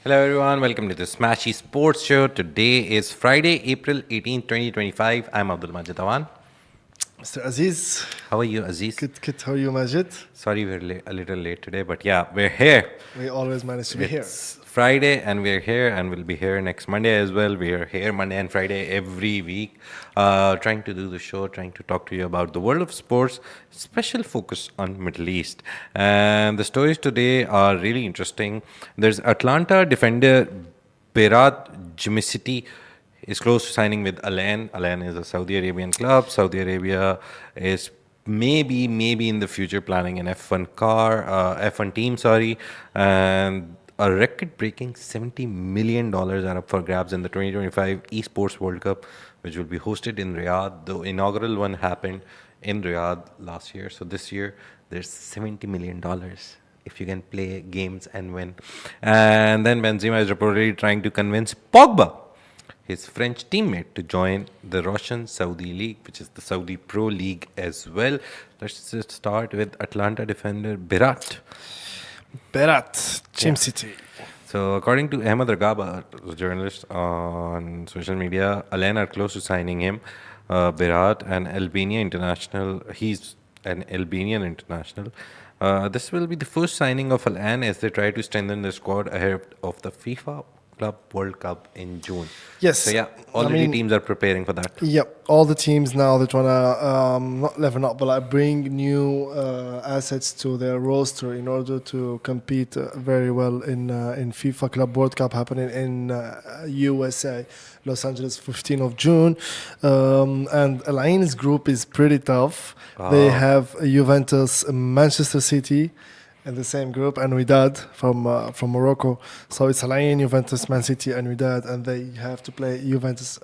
Hello everyone, welcome to the Smashi Sports Show. Today is Friday, April 18th, 2025. I'm Abdul Majid Awan. Mr. Aziz, How are you, Aziz? good. How are you, Majid? Sorry we're a little late today, but yeah, we're here. We always manage to be here. It's Friday and we're here and we'll be here next Monday as well. We're here Monday and Friday every week, trying to do the show, trying to talk to you about the world of sports, special focus on Middle East. And the stories today are really interesting. There's Atalanta defender Berat Djimsiti is close to signing with Al Ain. Al Ain is a Saudi Arabian club. Saudi Arabia is maybe in the future planning an F1 team, and a record-breaking $70 million are up for grabs in the 2025 Esports World Cup, which will be hosted in Riyadh. The inaugural one happened in Riyadh last year. So this year, there's $70 million if you can play games and win. And then Benzema is reportedly trying to convince Pogba, his French teammate, to join the Roshn Saudi League, which is the Saudi Pro League as well. Let's just start with Atalanta defender Berat Djimsiti. So, according to Ahmed Ragaba, a journalist on social media, Al Ain are close to signing him. Berat, an Albanian international. He's an Albanian international. This will be the first signing of Al Ain as they try to strengthen the squad ahead of the FIFA Club World Cup in June. Yes. So yeah, already teams are preparing for that. Yep, all the teams now they're trying to not level up, but like bring new assets to their roster in order to compete very well in FIFA Club World Cup happening in USA, Los Angeles, 15th of June. And Al Ain's group is pretty tough. They have Juventus, Manchester City in the same group, and Wydad from Morocco. So it's Al Ain, Juventus, Man City, and Wydad, and they have to play Juventus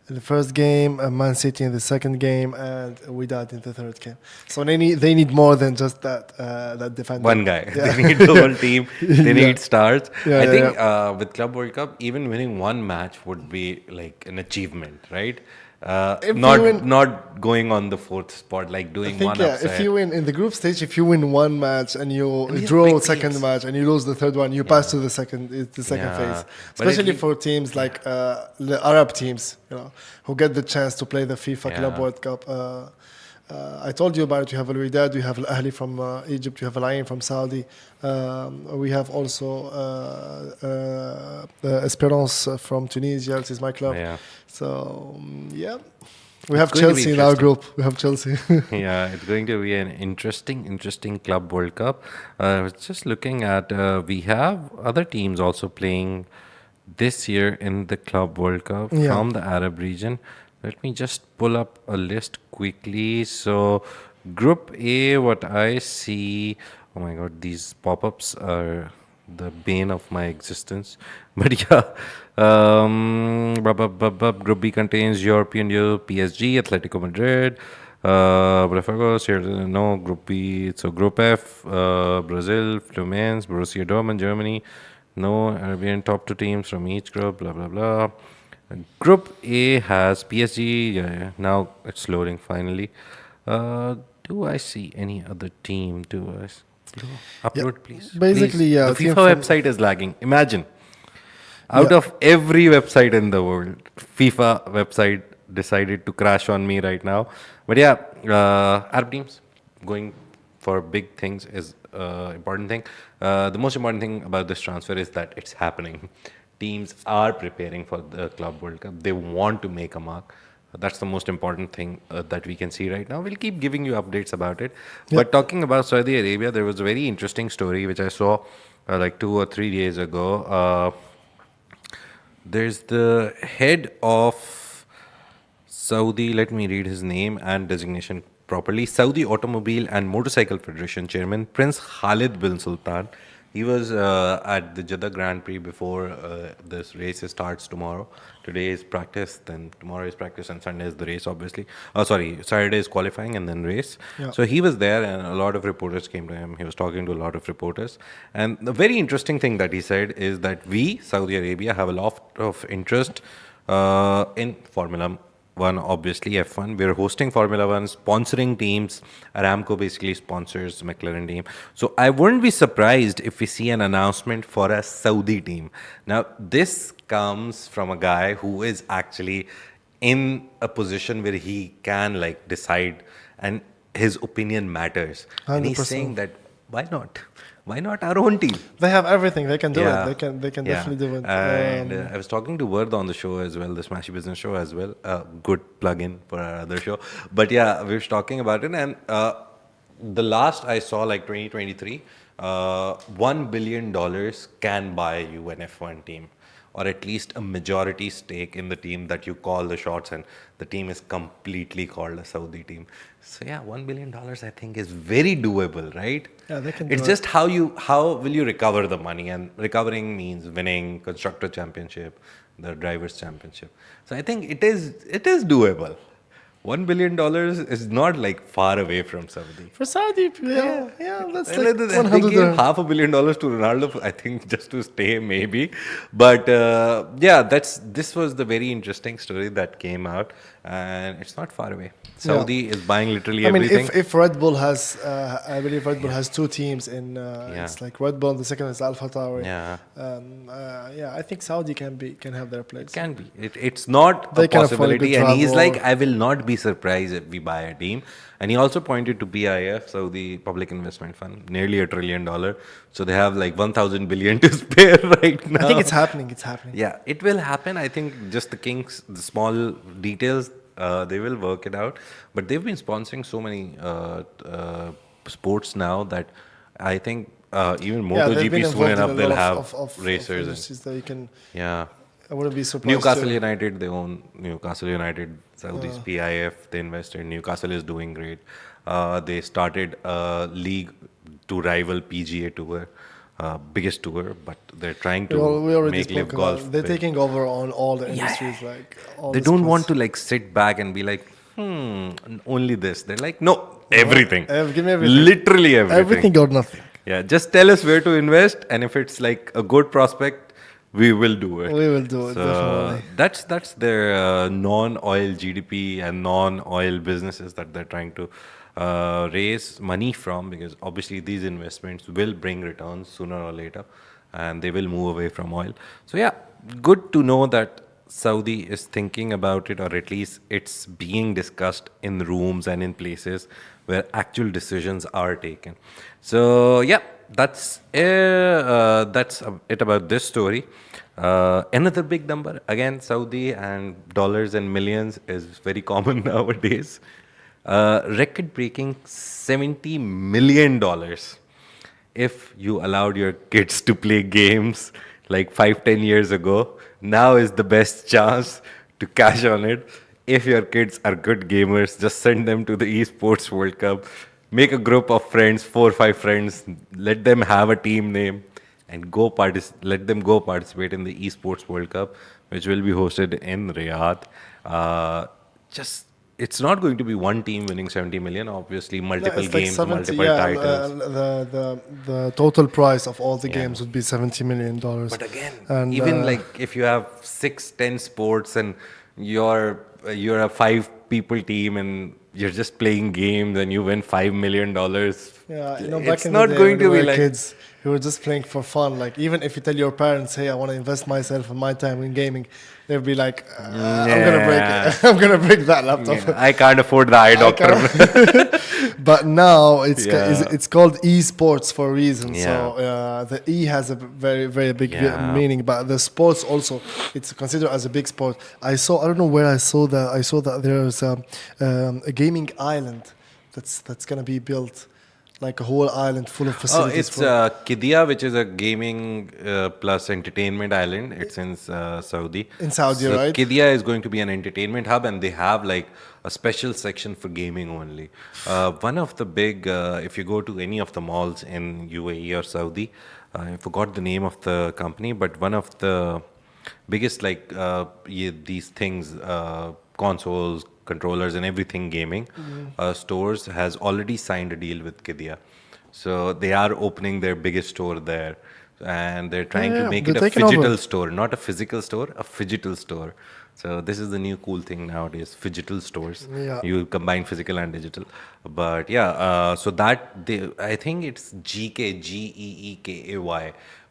in the first game, Man City in the second game, and Wydad in the third game. So they need more than just that defender. One guy. Yeah. They need the whole team. They need stars. I think with Club World Cup, even winning one match would be like an achievement, right? Not going on the fourth spot, like doing one upset. If you win in the group stage, if you win one match and you draw second match and you lose the third one, you pass to the second phase. Especially for teams like the Arab teams, who get the chance to play the FIFA Club World Cup. I told you about it. You have Al Wydad, you have Al Ahli from Egypt, you have Al Ain from Saudi. We have also Esperance from Tunisia, which is my club. Yeah. So, we have Chelsea in our group. We have Chelsea. Yeah, it's going to be an interesting Club World Cup. Just looking at, we have other teams also playing this year in the Club World Cup from the Arab region. Let me just pull up a list quickly. So, Group A, what I see, oh my God, these pop-ups are the bane of my existence. But yeah, Group B contains European PSG, Atletico Madrid, Group B. So Group F, Brazil, Fluminense, Borussia Dortmund, Germany. No Arabian top two teams from each group, blah, blah, blah. Group A has PSG. Now it's loading finally. Do I see any other team? Upload, please. Basically, please. The FIFA website is lagging. Imagine. Out of every website in the world, FIFA website decided to crash on me right now. But yeah, Arab teams going for big things is important thing. The most important thing about this transfer is that it's happening. Teams are preparing for the Club World Cup. They want to make a mark. That's the most important thing that we can see right now. We'll keep giving you updates about it. Yep. But talking about Saudi Arabia, there was a very interesting story which I saw like 2 or 3 days ago. There's the head of Saudi, let me read his name and designation properly, Saudi Automobile and Motorcycle Federation Chairman Prince Khalid bin Sultan. He was at the Jeddah Grand Prix before this race starts tomorrow. Today is practice, then tomorrow is practice, and Sunday is the race, obviously. Saturday is qualifying and then race. Yeah. So he was there, and a lot of reporters came to him. He was talking to a lot of reporters. And the very interesting thing that he said is that we, Saudi Arabia, have a lot of interest in Formula one, obviously F1. We're hosting Formula One, sponsoring teams. Aramco basically sponsors McLaren team. So I wouldn't be surprised if we see an announcement for a Saudi team. Now, this comes from a guy who is actually in a position where he can like decide, and his opinion matters. And he's 100%. saying that why not? Why not our own team? They have everything. They can do Yeah. it. They can Yeah. definitely do it. And I was talking to Vard on the show as well, the Smashi Business Show as well. Good plug-in for our other show. But yeah, we were talking about it. And the last I saw, like 2023, $1 billion can buy you an F1 team, or at least a majority stake in the team that you call the shots, and the team is completely called a Saudi team. So yeah, $1 billion I think is very doable, right? Yeah, they can do It's it. just how will you recover the money, and recovering means winning constructor championship, the drivers championship. So I think it is doable. $1 billion is not like far away from Saudi. For Saudi, yeah, that's And like they 100 gave $500 million to Ronaldo, I think, just to stay, maybe. But yeah, this was the very interesting story that came out, and it's not far away. Saudi is buying literally I mean, everything. if Red Bull has, I believe Red Bull has two teams in. It's like Red Bull. The second is Alpha Tauri. Yeah. Yeah, I think Saudi can have their place. Can be. It's not They a can afford a good possibility. And he's travel. like, I will not be surprised if we buy a team. And he also pointed to PIF, so the Public Investment Fund, nearly $1 trillion. So they have like 1,000 billion to spare right now. I think it's happening. It's happening. Yeah, it will happen. I think just the kinks, the small details, they will work it out. But they've been sponsoring so many sports now that I think even they've been MotoGP soon involved in enough a they'll lot have of racers. industries that you can. Yeah. I wouldn't be surprised. Newcastle too. United, they own Newcastle United, Saudi's PIF, they invested. Newcastle is doing great. They started a league to rival PGA Tour, biggest tour, but they're trying to We already make live spoke about. golf. They're big. taking over on all the industries, like all They the don't sports. want to like sit back and be like, only this. They're like, no, everything. Give me everything. Literally everything. Everything or nothing. Yeah, just tell us where to invest, and if it's like a good prospect, we will do it. We will do it, So definitely. that's their non-oil GDP and non-oil businesses that they're trying to raise money from, because obviously these investments will bring returns sooner or later, and they will move away from oil. So yeah, good to know that Saudi is thinking about it, or at least it's being discussed in rooms and in places where actual decisions are taken. So yeah, that's it about this story. Another big number, again, Saudi and dollars and millions is very common nowadays. Record-breaking $70 million. If you allowed your kids to play games like 5-10 years ago, now is the best chance to cash on it. If your kids are good gamers, just send them to the Esports World Cup. Make a group of friends, 4 or 5 friends, let them have a team name, and let them go participate in the Esports World Cup, which will be hosted in Riyadh. It's not going to be one team winning 70 million, obviously multiple It's like games, 70, multiple yeah, titles. The total price of all the games would be $70 million. But again, And, even like if you have 6-10 sports and you're a 5 people team and you're just playing games and you win $5 million, yeah, back it's in not the day going when to we be were like kids, we were just playing for fun. Like, even if you tell your parents, "Hey, I want to invest myself and my time in gaming," they'll be like, "I'm gonna break it. I'm gonna break that laptop." I can't afford the eye doctor. But now Yeah. it's called esports for a reason. Yeah. So the E has a very very big Yeah. meaning, but the sports also, it's considered as a big sport. I don't know where I saw that. I saw that there's a gaming island that's gonna be built, like a whole island full of Oh, facilities. it's Qiddiya, which is a gaming plus entertainment island. It's in Saudi. In Saudi, So right? Qiddiya is going to be an entertainment hub, and they have like a special section for gaming only. One of the big, if you go to any of the malls in UAE or Saudi, I forgot the name of the company, but one of the biggest these things, consoles, controllers, and everything gaming stores has already signed a deal with Qiddiya. So they are opening their biggest store there. and they're trying to Yeah, make they're it a taking over. phygital store, not a physical store, a phygital store. So this is the new cool thing nowadays, phygital stores. Yeah. You combine physical and digital. But yeah, so that I think it's Geekay.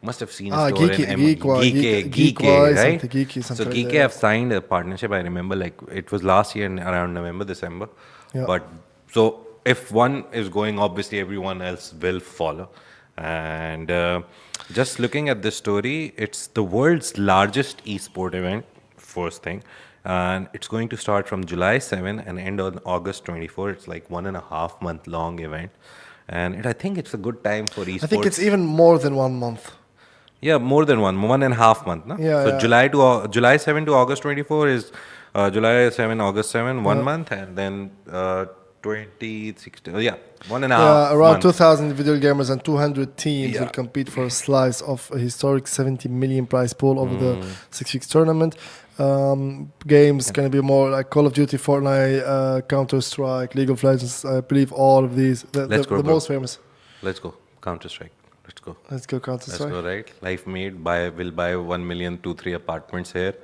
Must have seen a store in Geekay, right? Geeky, So something like Geekay that. have signed a partnership. I remember, like it was last year in around November, December. Yeah. But so if one is going, obviously everyone else will follow. And just looking at this story, it's the world's largest esport event, first thing. And it's going to start from July 7 and end on August 24. It's like 1.5 month long event. And I think it's a good time for esports. I think it's even more than 1 month. Yeah, more than 1.5 months. No? Yeah, So yeah. July 7 to August 24 is July 7, August 7, 1 month, and then 2016. Oh, yeah, 1.5 Yeah, around months. 2,000 individual gamers and 200 teams Yeah. will compete for a slice of a historic 70 million prize pool over the Mm. 6 weeks tournament. Games can be more like Call of Duty, Fortnite, Counter Strike, League of Legends. I believe all of these. Let's go, the bro. most famous. Let's go. Counter Strike. Let's go. Let's go Counter Let's Strike. go, right? Life made. Will buy 1 million, 2-3 apartments here.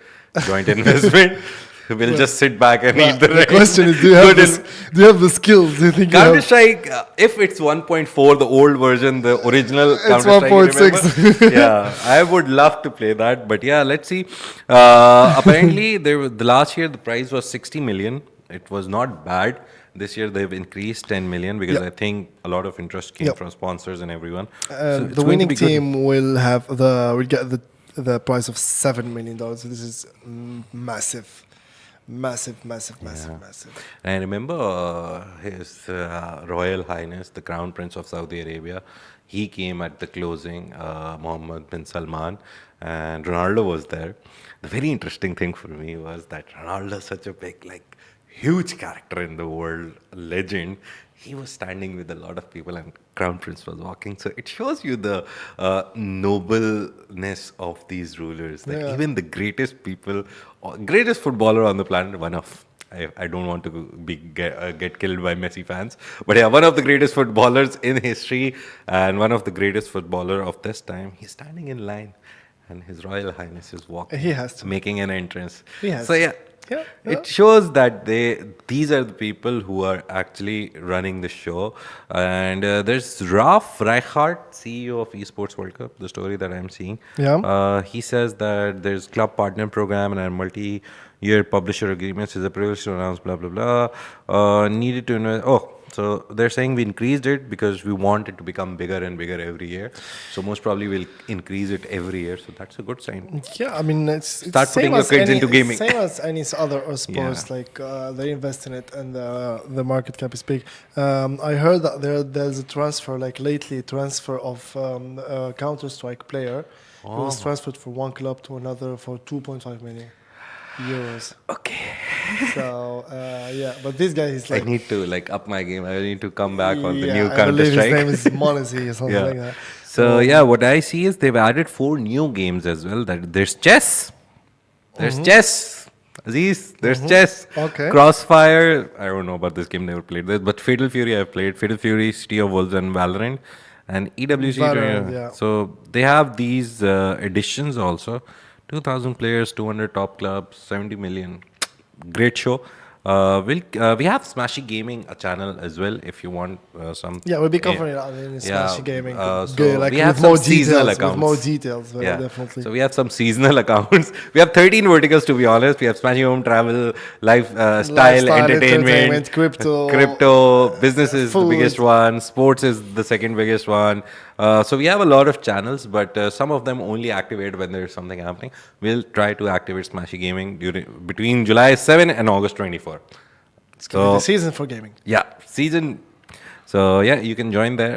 Joint investment. We'll just sit back and eat the The rent. question is, do you have the skills? Do you think you Counter have? Strike, if it's 1.4, the old version, the original It's Counter Strike, 1.6. yeah, I would love to play that. But yeah, let's see. Apparently, the last year the prize was 60 million. It was not bad. This year they've increased 10 million because Yep. I think a lot of interest came Yep. from sponsors and everyone. So And it's the going to winning be good. team will get the prize of $7 million. So this is massive. Massive. I remember His Royal Highness, the Crown Prince of Saudi Arabia, he came at the closing, Mohammed bin Salman, and Ronaldo was there. The very interesting thing for me was that Ronaldo is such a big, like, huge character in the world, a legend. He was standing with a lot of people, and Crown Prince was walking. So it shows you the nobleness of these rulers. Like Yeah. even the greatest people, greatest footballer on the planet, one of. I don't want to get killed by Messi fans, but yeah, one of the greatest footballers in history and one of the greatest footballer of this time. He's standing in line, and His Royal Highness is walking. He has to. Making an entrance. He has So to. yeah, Yeah, it shows that these are the people who are actually running the show. And there's Ralf Reichart, CEO of Esports World Cup, the story that I'm seeing. Yeah. He says that there's club partner program and a multi-year publisher agreements is a privilege to announce, blah, blah, blah. Needed to invest. Oh, so they're saying we increased it because we want it to become bigger and bigger every year. So most probably we'll increase it every year. So that's a good sign. Yeah, I mean it's Start same putting your as kids any, into gaming. Same as any other sports, Yeah. like they invest in it and the market cap is big. I heard that there's a transfer, like lately, transfer of a Counter Strike player who was transferred from one club to another for 2.5 million euros. Okay. So yeah, but this guy is I like need to up my game. I need to come back on the yeah, new I Counter believe Strike. his name is Monesi or something Yeah. like that. So yeah, what I see is they've added 4 new games as well. That there's chess, there's chess, Aziz, there's chess. Okay. Crossfire. I don't know about this game. Never played this, but Fatal Fury I've played. Fatal Fury, City of Wolves, and Valorant, and EWC. Valorant, yeah. So they have these editions also. 2,000 players, 200 top clubs, 70 million. Great show. We have Smashi Gaming, a channel as well. If you want some. Yeah, we'll be covering it on in Yeah, Smashi Gaming. so Like we have with more some seasonal details. With accounts. more details, well, Yeah. definitely. So we have some seasonal accounts. We have 13 verticals to be honest. We have Smashi Home, Travel, Lifestyle, Lifestyle, Entertainment, crypto, Business is the food. biggest one. Sports is the second biggest one. So we have a lot of channels, but some of them only activate when there's something happening. We'll try to activate Smashi Gaming between July 7 and August 24. It's gonna be the season for gaming. Yeah, season. So yeah, you can join there.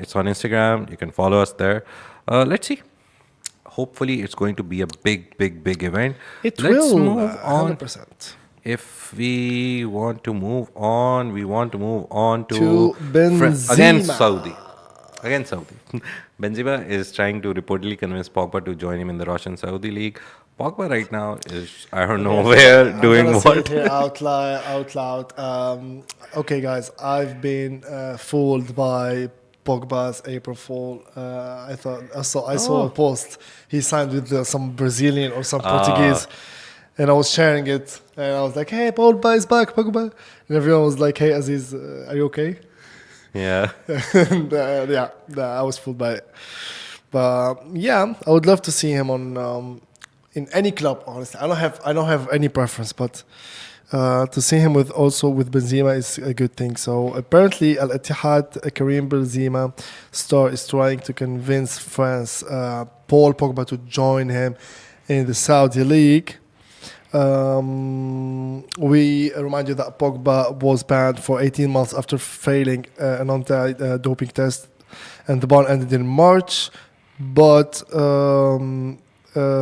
It's on Instagram. You can follow us there. Let's see. Hopefully, it's going to be a big event. It Let's will, move on. 100%. If we want to move on, we want to move on To Benzema. Again, Saudi. Benzema is trying to reportedly convince Pogba to join him in the Roshn Saudi League. Pogba right now is, I don't know where, doing I'm gonna say what. it here out loud. Okay, guys, I've been fooled by Pogba's April Fool. I saw a post. He signed with some Brazilian or some Portuguese, and I was sharing it. And I was like, "Hey, Pogba is back, Pogba!" And everyone was like, "Hey, Aziz, are you okay?" Yeah. And I was fooled by it. But yeah, I would love to see him on in any club. Honestly, I don't have any preference, but to see him with Benzema is a good thing. So apparently, Al Ittihad, Karim Benzema star, is trying to convince France Paul Pogba to join him in the Saudi League. We remind you that Pogba was banned for 18 months after failing an anti-doping test, and the ban ended in March. But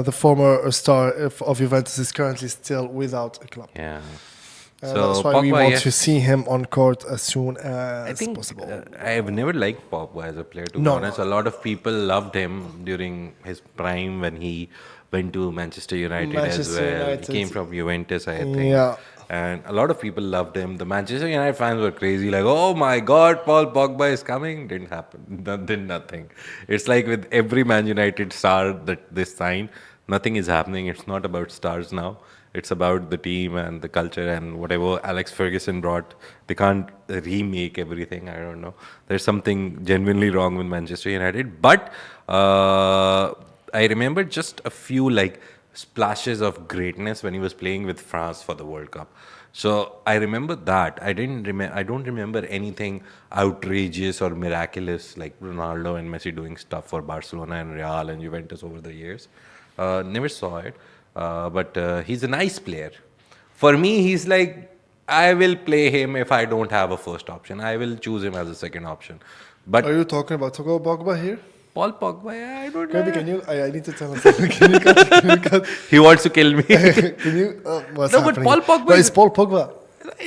the former star of Juventus is currently still without a club. Yeah. That's why we want to see him on court as soon as possible. I have never liked Pogba as a player, to be No, honest. A lot of people loved him during his prime when he went to Manchester United as well. United. He came from Juventus, I think. Yeah. And a lot of people loved him. The Manchester United fans were crazy, like, oh my God, Paul Pogba is coming. Didn't happen. Did nothing. It's like with every Man United star that they sign, nothing is happening. It's not about stars now. It's about the team and the culture and whatever Alex Ferguson brought. They can't remake everything. I don't know. There's something genuinely wrong with Manchester United. But I remember just a few like splashes of greatness when he was playing with France for the World Cup. So I remember that. I don't remember anything outrageous or miraculous like Ronaldo and Messi doing stuff for Barcelona and Real and Juventus over the years. Never saw it. But he's a nice player. For me, he's like, I will play him if I don't have a first option. I will choose him as a second option. But Are you talking about Pogba here? Paul Pogba, yeah, I don't know. Maybe can you? I need to tell him something. Can you cut? He wants to kill me. Can you? What's No, but happening? Paul Pogba No, is- it's Paul Pogba.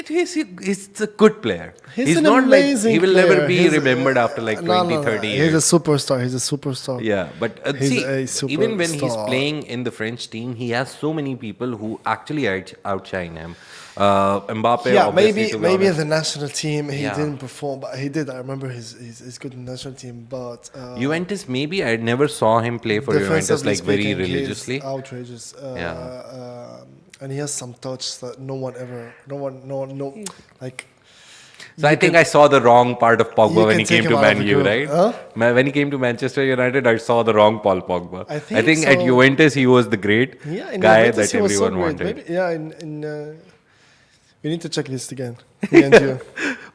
He's a good player. He's an not amazing like, he will player. never be He's- remembered after like 20, 30 years. He's a superstar. He's a superstar. Yeah, but He's a even when he's superstar. playing in the French team, he has so many people who actually outshine him. Mbappe, Yeah, obviously, to be maybe in honest. the national team he Yeah. didn't perform, but he did. I remember he's good in the national team, but Juventus, maybe I never saw him play for Juventus defensively like very speaking, he's religiously. outrageous. And he has some touch that no one, like. So I think I saw the wrong part of Pogba You when can he take came him to out of Man the U, group. right? Huh? When he came to Manchester United, I saw the wrong Paul Pogba. I think at so. Juventus he was the great In guy Juventus that he was so everyone great. wanted. Maybe, we need to check this again. Me and you.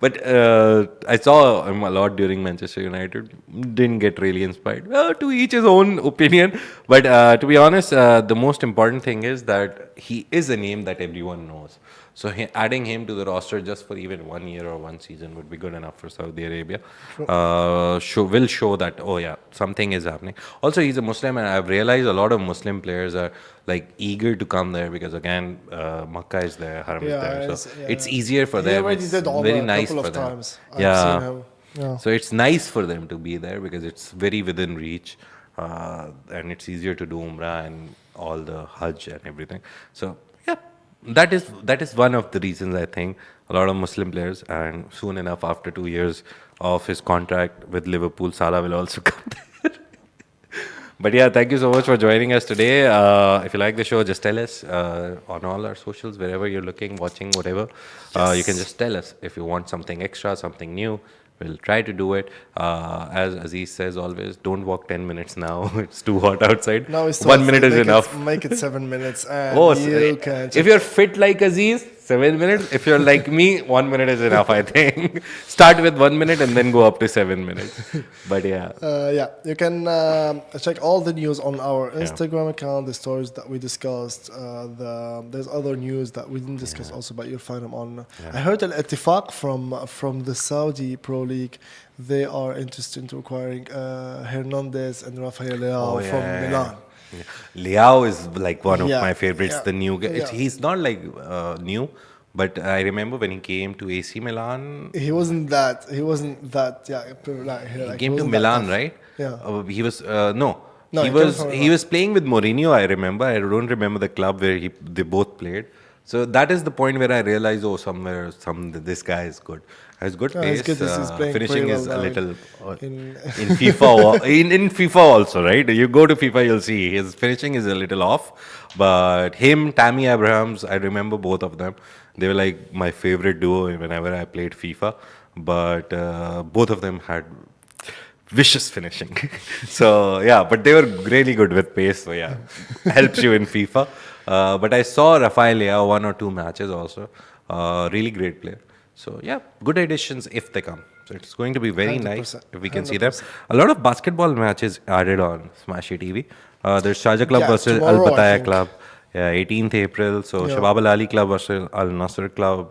But I saw him a lot during Manchester United. Didn't get really inspired. Well, to each his own opinion. But to be honest, the most important thing is that he is a name that everyone knows. So adding him to the roster just for even 1 year or one season would be good enough for Saudi Arabia. Will show that, oh yeah, something is happening. Also, he's a Muslim, and I've realized a lot of Muslim players are like eager to come there because again, Makkah is there, Haram is there. So it's easier for He them. already It's did Umrah very a nice couple for of them. times. I've seen him. Yeah. So it's nice for them to be there because it's very within reach, and it's easier to do Umrah and all the Hajj and everything. So yeah, that is one of the reasons I think a lot of Muslim players, and soon enough after 2 years of his contract with Liverpool, Salah will also come there. But yeah, thank you so much for joining us today. If you like the show, just tell us on all our socials, wherever you're looking, watching, whatever. You can just tell us if you want something extra, something new. We'll try to do it. As Aziz says always, don't walk 10 minutes now. It's too hot outside. Now it's 1 minute is enough. Make it 7 minutes. And Oh, you can if you're fit like Aziz, 7 minutes. If you're like me, 1 minute is enough, I think. Start with 1 minute and then go up to 7 minutes. But yeah. You can check all the news on our Instagram account, the stories that we discussed. There's other news that we didn't discuss also, but you'll find them on. I heard Al Ittifaq from the Saudi Pro League. They are interested in acquiring Hernandez and Rafael Leao from Milan. Yeah. Leao is like one of Yeah, my favorites, yeah, the new guy. yeah. He's not like new, but I remember when he came to AC Milan, He wasn't that. Yeah. he came to Milan, right? Yeah. He was no. No, he he came was from he Milan. was playing with Mourinho. I remember. I don't remember the club where they both played. So that is the point where I realize, this guy is good. Has good Yeah, pace. he's good. He's playing Finishing pretty is well a now little in- in FIFA. In FIFA also, right? You go to FIFA, you'll see his finishing is a little off. But him, Tammy Abrahams, I remember both of them. They were like my favorite duo whenever I played FIFA. But both of them had vicious finishing. So yeah, but they were really good with pace. So yeah, helps you in FIFA. But I saw Rafael Leao 1 or 2 matches also. Really great player. So yeah, good additions if they come. So it's going to be very nice 100%, if we can see them. A lot of basketball matches added on Smashi TV. There's Sharjah Club Yeah, versus Al tomorrow, I Bataya think. Club. Yeah, 18th April. So Yeah. Shabab Al Ali Club versus Al Nasr Club.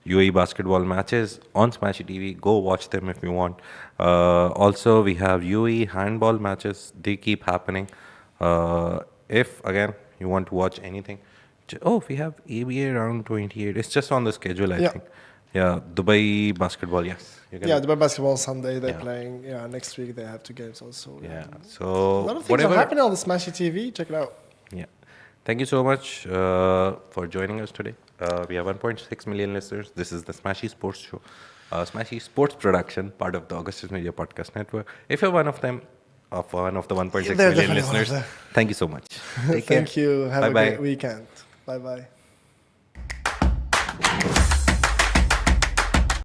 UAE basketball matches on Smashi TV. Go watch them if you want. Also, we have UAE handball matches. They keep happening. If, again, you want to watch anything. We have ABA round 28. It's just on the schedule, I Yeah. think. Yeah, Dubai basketball, yes. You can- Yeah, Dubai basketball Sunday they're Yeah. playing. Yeah, next week they have 2 games also. Yeah, A so lot of things whatever. are happening on the Smashy TV. Check it out. Yeah. Thank you so much for joining us today. We have 1.6 million listeners. This is the Smashi Sports Show, Smashi Sports production, part of the Augustus Media Podcast Network. If you're one of them, of one of the 1.6 They're million definitely one of listeners, them. thank you so much. Take care. Thank you. Have Bye-bye. a great weekend. Bye bye.